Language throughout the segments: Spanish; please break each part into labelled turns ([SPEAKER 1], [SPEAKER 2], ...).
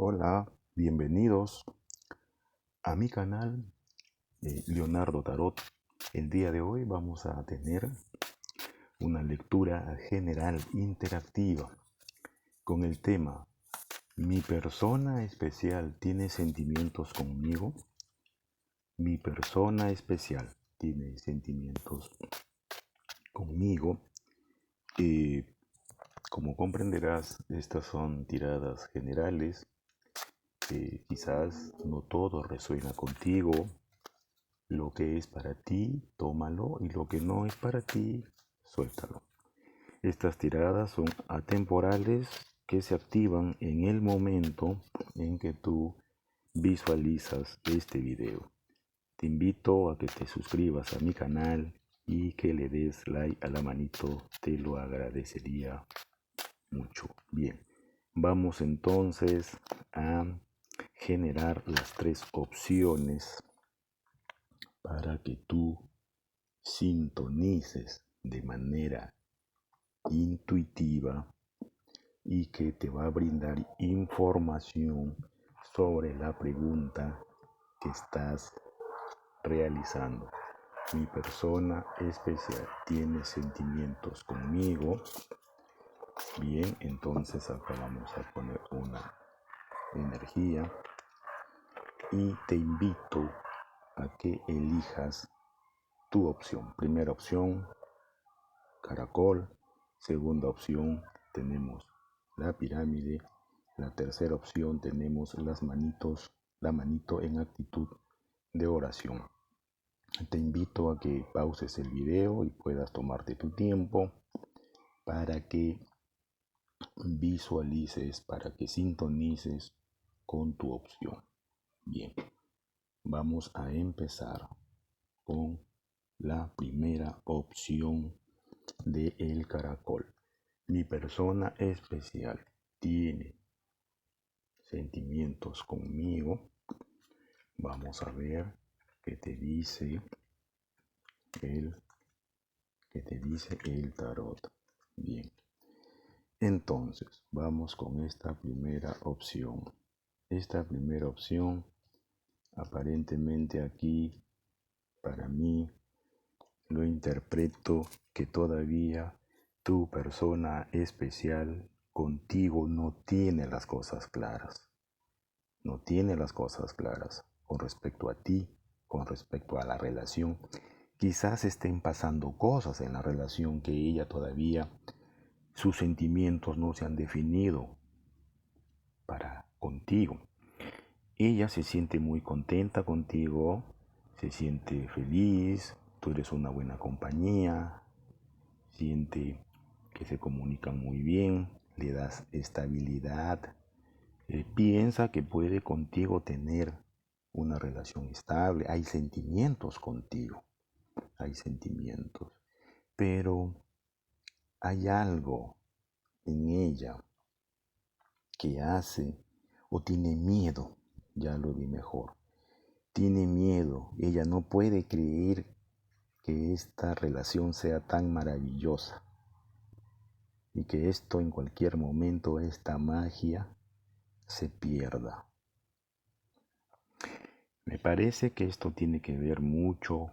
[SPEAKER 1] Hola, bienvenidos a mi canal Leonardo Tarot. El día de hoy vamos a tener una lectura general interactiva con el tema ¿Mi persona especial tiene sentimientos conmigo? Mi persona especial tiene sentimientos conmigo. Eh, Como comprenderás, estas son tiradas generales. Quizás no todo resuena contigo. Lo que es para ti, tómalo, y lo que no es para ti, suéltalo. Estas tiradas son atemporales que se activan en el momento en que tú visualizas este video. Te invito a que te suscribas a mi canal y que le des like a la manito, te lo agradecería mucho. Bien, vamos entonces a generar las tres opciones para que tú sintonices de manera intuitiva y que te va a brindar información sobre la pregunta que estás realizando. Mi persona especial tiene sentimientos conmigo. Bien, entonces acá vamos a poner una energía y te invito a que elijas tu opción. Primera opción, caracol. Segunda opción, tenemos la pirámide. La tercera opción, tenemos las manitos, la manito en actitud de oración. Te invito a que pauses el video y puedas tomarte tu tiempo para que visualices, para que sintonices con tu opción. Bien, vamos a empezar con la primera opción de el caracol. Mi persona especial tiene sentimientos conmigo. Vamos a ver qué te dice el, el tarot. Bien, entonces vamos con esta primera opción. Esta primera opción, aparentemente aquí, para mí, lo interpreto que todavía tu persona especial contigo no tiene las cosas claras. No tiene las cosas claras con respecto a ti, con respecto a la relación. Quizás estén pasando cosas en la relación que ella todavía, sus sentimientos no se han definido para contigo. Ella se siente muy contenta contigo, se siente feliz, tú eres una buena compañía, siente que se comunican muy bien, le das estabilidad, piensa que puede contigo tener una relación estable, hay sentimientos contigo, hay sentimientos, pero hay algo en ella que hace o tiene miedo, ya lo vi mejor, tiene miedo, ella no puede creer que esta relación sea tan maravillosa y que esto en cualquier momento, esta magia, se pierda. Me parece que esto tiene que ver mucho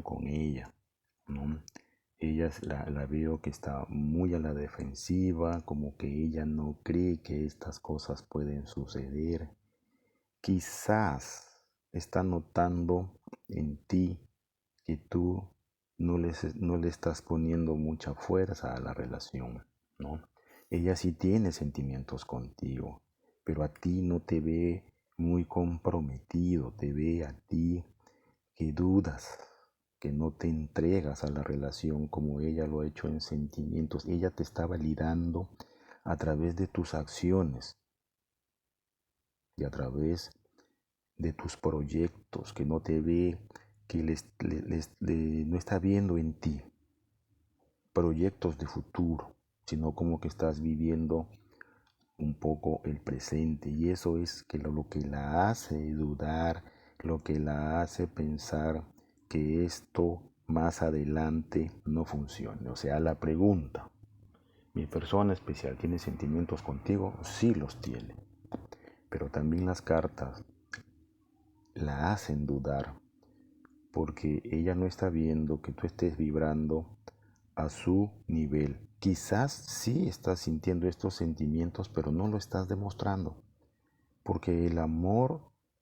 [SPEAKER 1] con ella, ¿no? Ella la veo que está muy a la defensiva, como que ella no cree que estas cosas pueden suceder. Quizás está notando en ti que tú no le estás poniendo mucha fuerza a la relación, ¿no? Ella sí tiene sentimientos contigo, pero a ti no te ve muy comprometido, te ve a ti que dudas, que no te entregas a la relación como ella lo ha hecho en sentimientos. Ella te está validando a través de tus acciones y a través de tus proyectos, que no te ve, que no está viendo en ti proyectos de futuro, sino como que estás viviendo un poco el presente, y eso es que lo que la hace dudar, lo que la hace pensar que esto más adelante no funcione. O sea, la pregunta, ¿mi persona especial tiene sentimientos contigo? Sí los tiene. pero también las cartas la hacen dudar, porque ella no está viendo que tú estés vibrando a su nivel. Quizás sí estás sintiendo estos sentimientos, pero no lo estás demostrando, porque el amor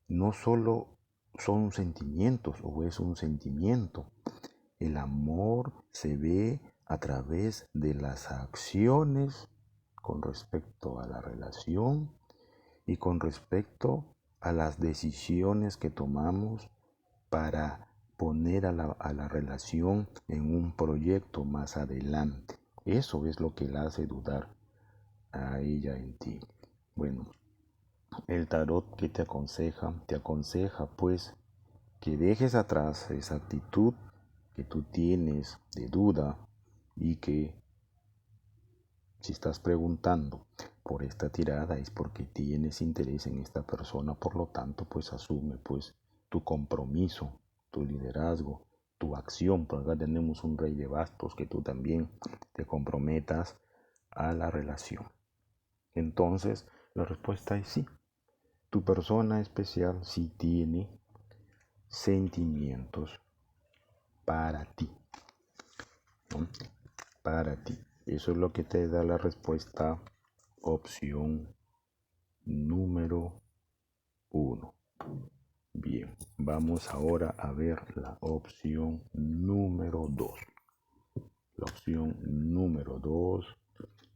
[SPEAKER 1] no solo son sentimientos o es un sentimiento. El amor se ve a través de las acciones con respecto a la relación y con respecto a las decisiones que tomamos para poner a la relación en un proyecto más adelante. Eso es lo que la hace dudar a ella en ti. Bueno, el tarot que te aconseja pues que dejes atrás esa actitud que tú tienes de duda y que si estás preguntando por esta tirada es porque tienes interés en esta persona, por lo tanto pues asume pues tu compromiso, tu liderazgo, tu acción, por acá tenemos un rey de bastos, que tú también te comprometas a la relación. Entonces la respuesta es sí, tu persona especial sí tiene sentimientos para ti, ¿no? Para ti. Eso es lo que te da la respuesta opción número 1. Bien, vamos ahora a ver la opción número 2. La opción número 2,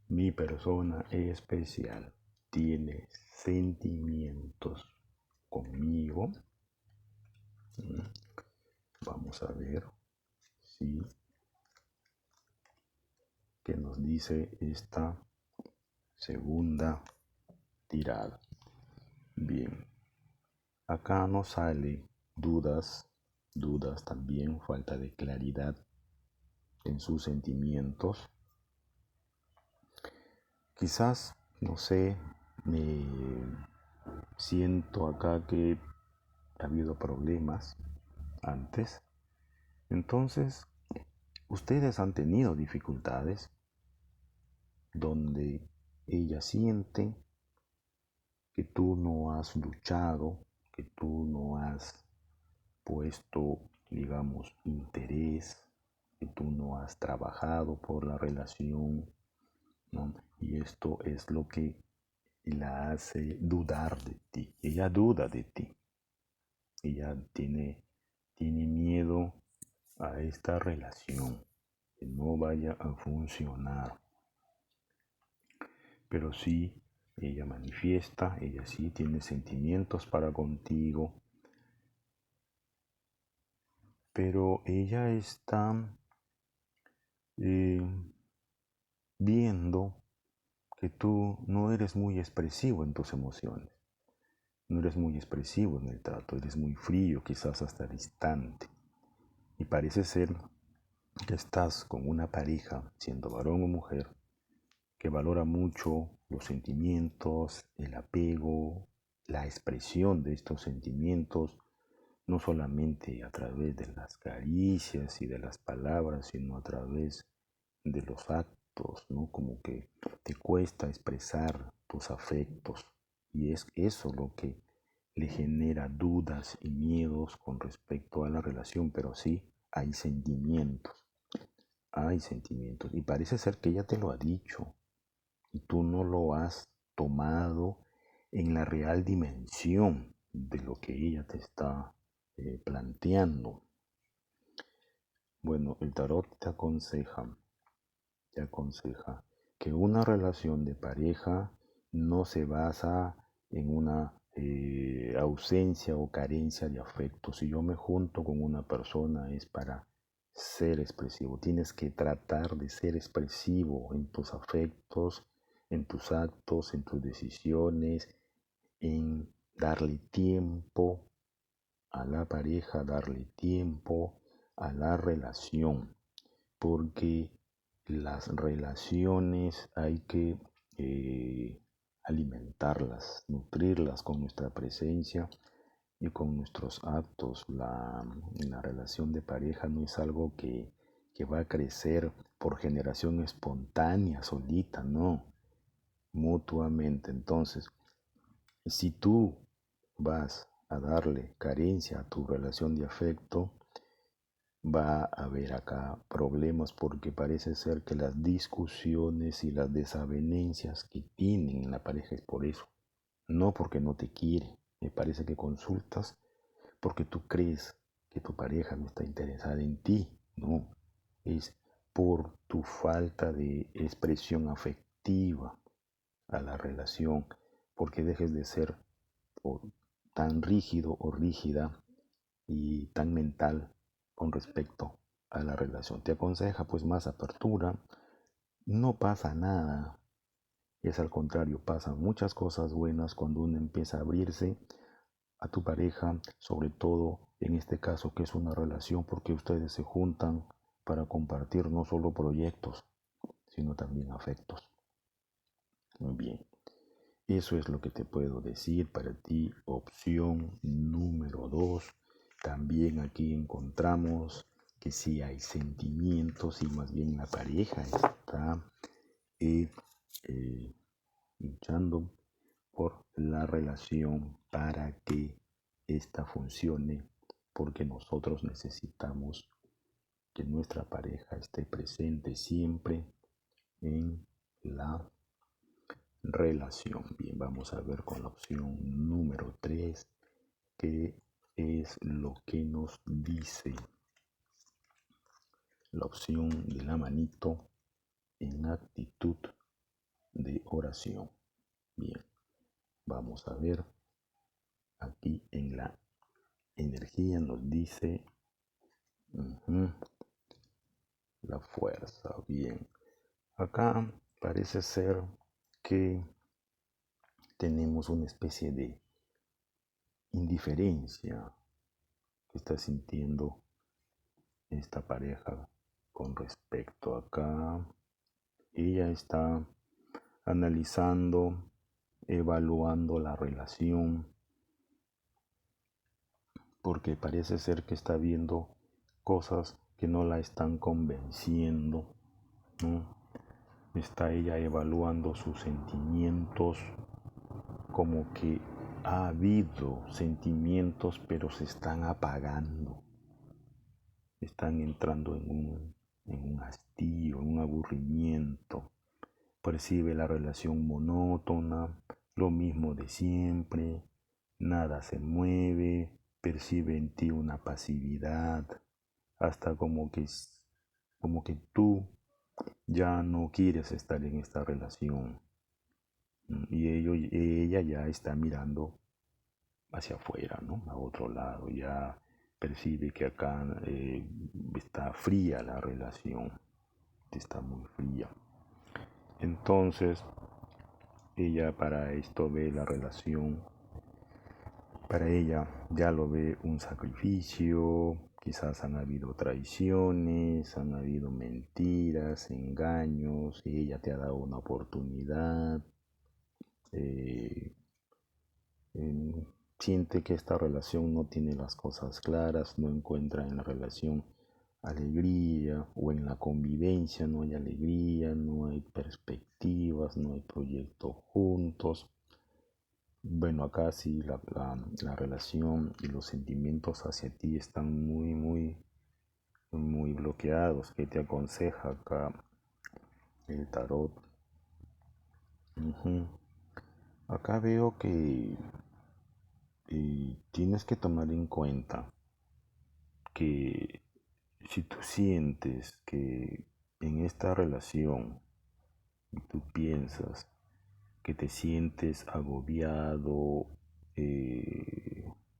[SPEAKER 1] mi persona especial tiene sentimientos conmigo. Vamos a ver si qué nos dice esta segunda tirada. Bien, acá nos sale dudas también, falta de claridad en sus sentimientos. Quizás, no sé, me siento acá que ha habido problemas antes. Entonces, ustedes han tenido dificultades donde ella siente que tú no has luchado, que tú no has puesto, digamos, interés, que tú no has trabajado por la relación, ¿no? Y esto es lo que la hace dudar de ti. Ella duda de ti. Ella tiene miedo a esta relación, que no vaya a funcionar. Pero sí, ella manifiesta, ella sí tiene sentimientos para contigo, pero ella está eh, viendo que tú no eres muy expresivo en tus emociones, no eres muy expresivo en el trato, eres muy frío, quizás hasta distante. Y parece ser que estás con una pareja, siendo varón o mujer, que valora mucho los sentimientos, el apego, la expresión de estos sentimientos, no solamente a través de las caricias y de las palabras, sino a través de los actos, ¿no? Como que te cuesta expresar tus afectos y es eso lo que le genera dudas y miedos con respecto a la relación, pero sí hay sentimientos y parece ser que ella te lo ha dicho y tú no lo has tomado en la real dimensión de lo que ella te está planteando. Bueno, el tarot te aconseja que una relación de pareja no se basa en una ausencia o carencia de afecto. Si yo me junto con una persona es para ser expresivo. Tienes que tratar de ser expresivo en tus afectos, en tus actos, en tus decisiones, en darle tiempo a la pareja, darle tiempo a la relación, porque las relaciones hay que alimentarlas, nutrirlas con nuestra presencia y con nuestros actos. La relación de pareja no es algo que va a crecer por generación espontánea, solita, no, mutuamente. Entonces, Si tú vas a darle carencia a tu relación de afecto, va a haber acá problemas porque parece ser que las discusiones y las desavenencias que tienen en la pareja es por eso, no porque no te quiere. Me parece que consultas porque tú crees que tu pareja no está interesada en ti, no, es por tu falta de expresión afectiva a la relación, porque dejes de ser o tan rígido o rígida y tan mental con respecto a la relación. Te aconseja pues más apertura, no pasa nada, es al contrario, pasan muchas cosas buenas cuando uno empieza a abrirse a tu pareja, sobre todo en este caso que es una relación porque ustedes se juntan para compartir no solo proyectos, sino también afectos. Muy bien. Eso es lo que te puedo decir para ti. Opción número 2. También aquí encontramos que sí hay sentimientos y más bien la pareja está eh, eh, luchando por la relación para que esta funcione, porque nosotros necesitamos que nuestra pareja esté presente siempre en la relación. Bien, vamos a ver con la opción número 3 qué es lo que nos dice la opción de la manito en actitud de oración. Bien, vamos a ver aquí en la energía nos dice la fuerza. Bien, acá parece ser que tenemos una especie de indiferencia que está sintiendo esta pareja con respecto acá. Ella está analizando, evaluando la relación, porque parece ser que está viendo cosas que no la están convenciendo, ¿no? Está ella evaluando sus sentimientos, como que ha habido sentimientos, pero se están apagando, están entrando en un hastío, en un aburrimiento. Percibe la relación monótona, lo mismo de siempre, nada se mueve, percibe en ti una pasividad, hasta como que tú ya no quieres estar en esta relación. Y ella ya está mirando hacia afuera, ¿no? A otro lado, ya percibe que acá está fría la relación, está muy fría. Entonces, ella para esto ve la relación, para ella ya lo ve un sacrificio, quizás han habido traiciones, han habido mentiras, engaños, y ella te ha dado una oportunidad, eh, siente que esta relación no tiene las cosas claras, no encuentra en la relación alegría o en la convivencia no hay alegría, no hay perspectivas, no hay proyectos juntos. Bueno, acá sí la relación y los sentimientos hacia ti están muy bloqueados. ¿Qué te aconseja acá el tarot? Ujú. Acá veo que tienes que tomar en cuenta que si tú sientes que en esta relación tú piensas que te sientes agobiado,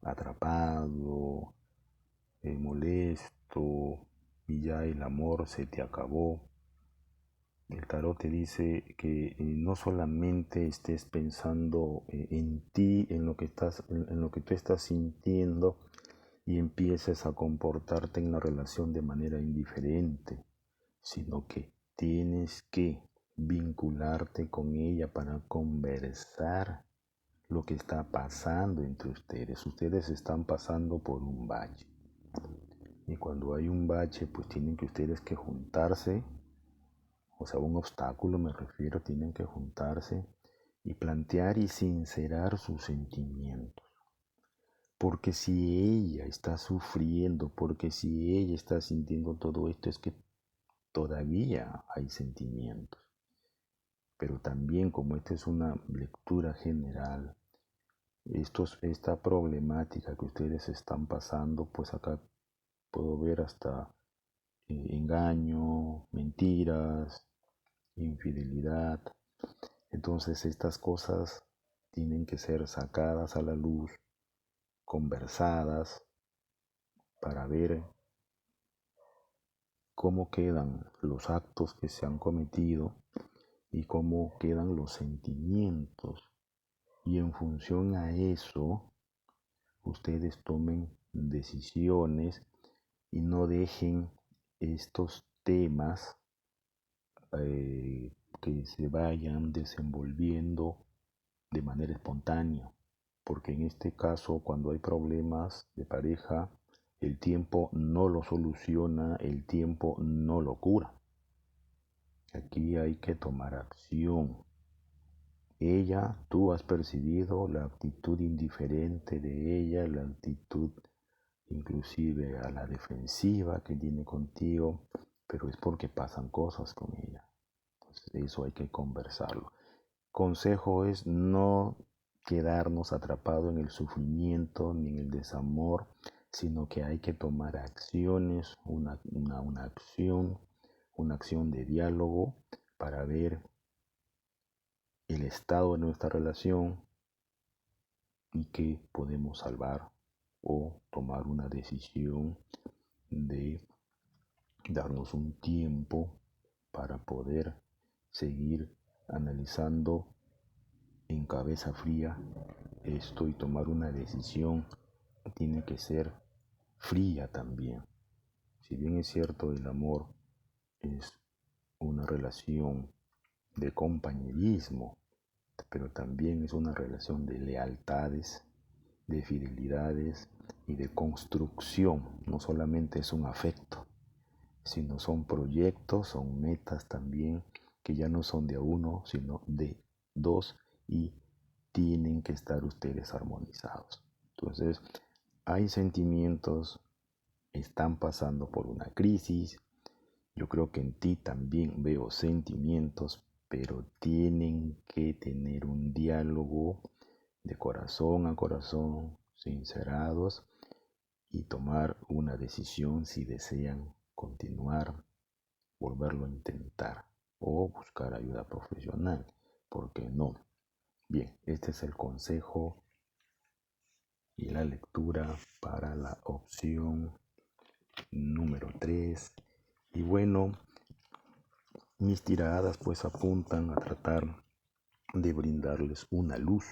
[SPEAKER 1] atrapado, molesto y ya el amor se te acabó, el tarot te dice que no solamente estés pensando en ti, en lo que en lo que tú estás sintiendo y empieces a comportarte en la relación de manera indiferente, sino que tienes que vincularte con ella para conversar lo que está pasando entre ustedes. Ustedes están pasando por un bache. Y cuando hay un bache, pues tienen que ustedes que juntarse, o sea, un obstáculo me refiero, tienen que juntarse y plantear y sincerar sus sentimientos. Porque si ella está sufriendo, porque si ella está sintiendo todo esto, es que todavía hay sentimientos. Pero también, como esta es una lectura general, esta problemática que ustedes están pasando, pues acá puedo ver hasta engaño, mentiras, infidelidad. Entonces estas cosas tienen que ser sacadas a la luz, conversadas, para ver cómo quedan los actos que se han cometido y cómo quedan los sentimientos. Y en función a eso, ustedes tomen decisiones y no dejen estos temas que se vayan desenvolviendo de manera espontánea. Porque en este caso, cuando hay problemas de pareja, el tiempo no lo soluciona, el tiempo no lo cura. Aquí hay que tomar acción. Tú has percibido la actitud indiferente de ella, la actitud inclusive a la defensiva que tiene contigo, pero es porque pasan cosas con ella. Entonces, eso hay que conversarlo. Consejo es no quedarnos atrapados en el sufrimiento ni en el desamor, sino que hay que tomar acciones, una acción de diálogo para ver el estado de nuestra relación y que podemos salvar o tomar una decisión de darnos un tiempo para poder seguir analizando en cabeza fría esto y tomar una decisión. Tiene que ser fría también. Si bien es cierto, el amor es una relación de compañerismo, pero también es una relación de lealtades, de fidelidades y de construcción. No solamente es un afecto, sino son proyectos, son metas también que ya no son de uno, sino de dos, y tienen que estar ustedes armonizados. Entonces, hay sentimientos, están pasando por una crisis. Yo creo que en ti también veo sentimientos, pero tienen que tener un diálogo de corazón a corazón, sincerados, y tomar una decisión si desean continuar, volverlo a intentar o buscar ayuda profesional. ¿Por qué no? Bien, este es el consejo y la lectura para la opción número 3. Y bueno, mis tiradas pues apuntan a tratar de brindarles una luz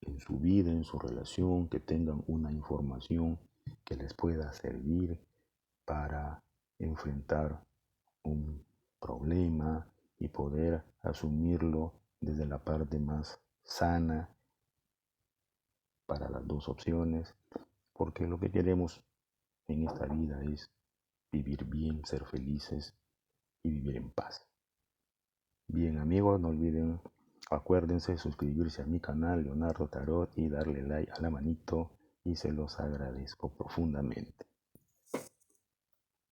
[SPEAKER 1] en su vida, en su relación, que tengan una información que les pueda servir para enfrentar un problema y poder asumirlo desde la parte más sana para las dos opciones, porque lo que queremos en esta vida es vivir bien, ser felices y vivir en paz. Bien amigos, no olviden, acuérdense de suscribirse a mi canal Leonardo Tarot y darle like a la manito, y se los agradezco profundamente.